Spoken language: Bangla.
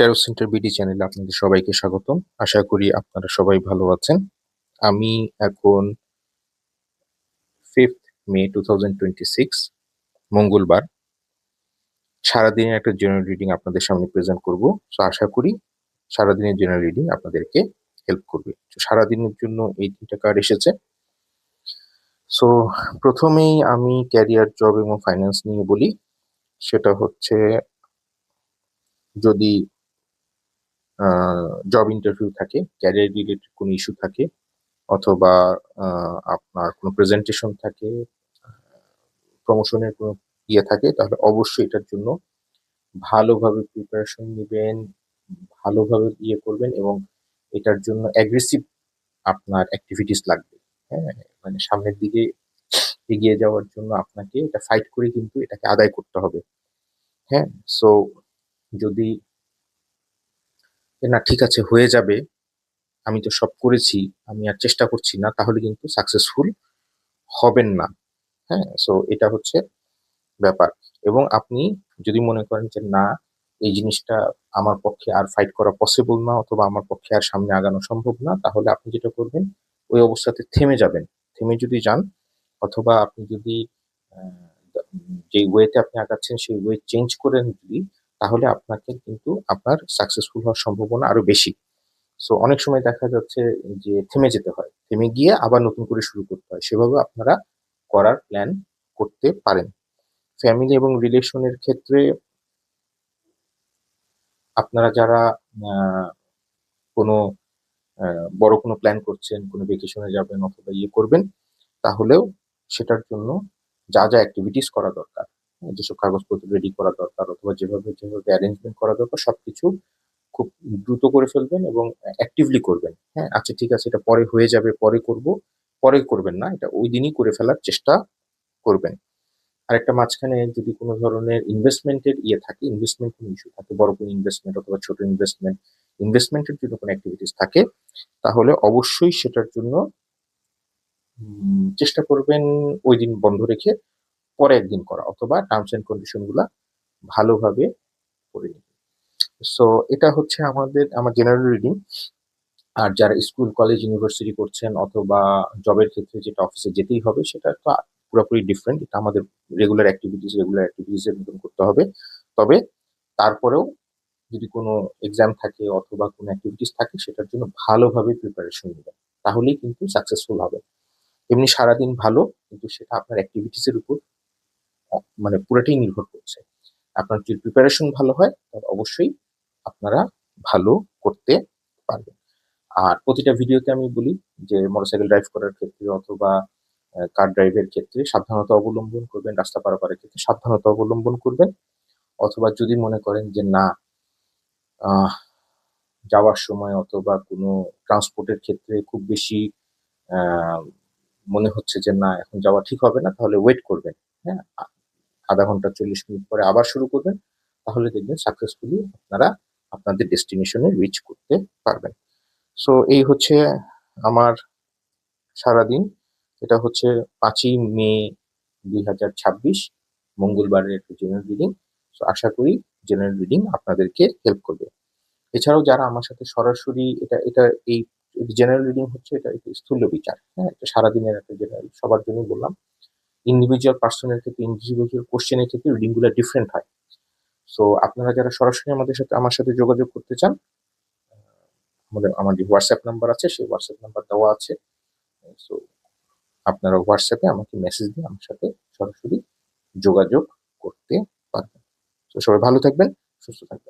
ট্যারো সেন্টার বিডি চ্যানেলে আপনাদের সবাইকে স্বাগতম। আশা করি আপনারা সবাই ভালো আছেন। আমি এখন 5th মে 2026 মঙ্গলবার সারাদিনের একটা জেনারেল রিডিং আপনাদের সামনে প্রেজেন্ট করব। সো আশা করি সারাদিনের জেনারেল রিডিং আপনাদেরকে হেল্প করবে। তো সারাদিনের জন্য এই 3টা কার্ড এসেছে। সো প্রথমেই আমি ক্যারিয়ার, জব এবং ফাইন্যান্স নিয়ে বলি। সেটা হচ্ছে যদি জব ইন্টারভিউ থাকে, ক্যারিয়ার রিলেটেড কোনো ইস্যু থাকে অথবা আপনার কোনো প্রেজেন্টেশন থাকে, প্রমোশনের কোনো ইয়ে থাকে, তাহলে অবশ্যই এটার জন্য ভালোভাবে প্রিপারেশন নিবেন, ভালোভাবে ইয়ে করবেন এবং এটার জন্য অ্যাগ্রেসিভ আপনার অ্যাক্টিভিটিস লাগবে। হ্যাঁ, মানে সামনের দিকে এগিয়ে যাওয়ার জন্য আপনাকে এটা ফাইট করে কিন্তু এটাকে আদায় করতে হবে। হ্যাঁ, সো যদি না ঠিক আছে হয়ে যাবে, আমি তো সব করেছি, আমি আর চেষ্টা করছি না, তাহলে কিন্তু সাকসেসফুল হবেন না। হ্যাঁ, সো এটা হচ্ছে ব্যাপার। এবং আপনি যদি মনে করেন যে না, এই জিনিসটা আমার পক্ষে আর ফাইট করা পসিবল না অথবা আমার পক্ষে আর সামনে আগানো সম্ভব না, তাহলে আপনি যেটা করবেন ওই অবস্থাতে থেমে যাবেন। থেমে যদি যান অথবা আপনি যদি যে ওয়েতে আপনি আগাচ্ছেন সেই ওয়ে চেঞ্জ করেন যদি, তাহলে আপনাকে কিন্তু আপনার সাকসেসফুল হওয়ার সম্ভাবনা আরো বেশি। সো অনেক সময় দেখা যাচ্ছে যে থেমে যেতে হয়, থেমে গিয়ে আবার নতুন করে শুরু করতে হয়। সেভাবে আপনারা করার প্ল্যান করতে পারেন। ফ্যামিলি এবং রিলেশনের ক্ষেত্রে আপনারা যারা আহ, কোনো বড় কোনো প্ল্যান করছেন, কোনো ভেকেশনে যাবেন অথবা ইয়ে করবেন, তাহলেও সেটার জন্য যা যা অ্যাক্টিভিটিস করা দরকার, যেসব কাগজপত্র রেডি করা দরকার অথবা যেভাবে যেভাবে অ্যারেঞ্জমেন্ট করা দরকার, সবকিছু খুব দ্রুত করে ফেলবেন এবং অ্যাক্টিভলি করবেন। হ্যাঁ, আচ্ছা ঠিক আছে, এটা পরে হয়ে যাবে, পরে করব, পরে করবেন না, এটা ওই দিনই করে ফেলার চেষ্টা করবেন। আরেকটা মাঝখানে যদি কোনো ধরনের ইনভেস্টমেন্টের ইয়ে থাকে, ইনভেস্টমেন্ট কোনো ইস্যু থাকে, বড় কোনো ইনভেস্টমেন্ট অথবা ছোট ইনভেস্টমেন্ট, ইনভেস্টমেন্টের জন্য কোনো অ্যাক্টিভিটিস থাকে, তাহলে অবশ্যই সেটার জন্য চেষ্টা করবেন ওই দিন বন্ধ রেখে পরে একদিন করা অথবা টার্মস এন্ড কন্ডিশন গুলা ভালোভাবে করে নিতে। সো এটা হচ্ছে আমার জেনারেল রিডিং। আর যারা স্কুল, কলেজ, ইউনিভার্সিটি করছেন অথবা জবের ক্ষেত্রে যেটা অফিসে যেতেই হবে, সেটা তো পুরোপুরি ডিফারেন্ট। এটা আমাদের রেগুলার অ্যাক্টিভিটিস এর মতন করতে হবে। তবে তারপরেও যদি কোনো এক্সাম থাকে অথবা কোনো অ্যাক্টিভিটিস থাকে, সেটার জন্য ভালোভাবে প্রিপারেশন নেবেন, তাহলেই কিন্তু সাকসেসফুল হবে। এমনি সারাদিন ভালো, কিন্তু সেটা আপনার অ্যাক্টিভিটিস এর উপর মানে পুরোটাই নির্ভর করছে। আপনার যদি প্রিপারেশন ভালো হয়, তাহলে অবশ্যই আপনারা ভালো করতে পারবেন। আর প্রতিটা ভিডিওতে আমি বলি যে মোটরসাইকেল ড্রাইভ করার ক্ষেত্রে অথবা কার ড্রাইভের ক্ষেত্রে সাবধানতা অবলম্বন করবেন, রাস্তা পারাপারের ক্ষেত্রে সাবধানতা অবলম্বন করবেন। অথবা যদি মনে করেন যে না, আহ, যাওয়ার সময় অথবা কোনো ট্রান্সপোর্টের ক্ষেত্রে খুব বেশি আহ, মনে হচ্ছে যে না এখন যাওয়া ঠিক হবে না, তাহলে ওয়েট করবেন। হ্যাঁ, আধা ঘন্টা 40 মিনিট পরে আবার শুরু করবেন, তাহলে দেখবেন সাকসেসফুলি আপনারা আপনাদের ডেস্টিনেশনে রিচ করতে পারবেন। সো এই হচ্ছে আমার সারাদিন। এটা হচ্ছে 5ই মে 2026 মঙ্গলবারের একটা জেনারেল রিডিং। সো আশা করি জেনারেল রিডিং আপনাদেরকে হেল্প করবে। এছাড়াও যারা আমার সাথে সরাসরি এটা এটা এই জেনারেল রিডিং হচ্ছে, এটা একটা স্থূল বিচার। হ্যাঁ, এটা সারাদিনের একটা জেনারেল, সবার জন্য বললাম। ইন্ডিভিজুয়াল পার্সনের ক্ষেত্রে, ইন্ডিভিজুয়াল কোশ্চেনের ক্ষেত্রে রিডিং গুলো ডিফারেন্ট হয়। সো আপনারা যারা সরাসরি আমার সাথে যোগাযোগ করতে চান, আমার যে হোয়াটসঅ্যাপ নাম্বার আছে সেই হোয়াটসঅ্যাপ নাম্বার দেওয়া আছে। সো আপনারা হোয়াটসঅ্যাপে আমাকে মেসেজ দিয়ে আমার সাথে সরাসরি যোগাযোগ করতে পারবেন। তো সবাই ভালো থাকবেন, সুস্থ থাকবেন।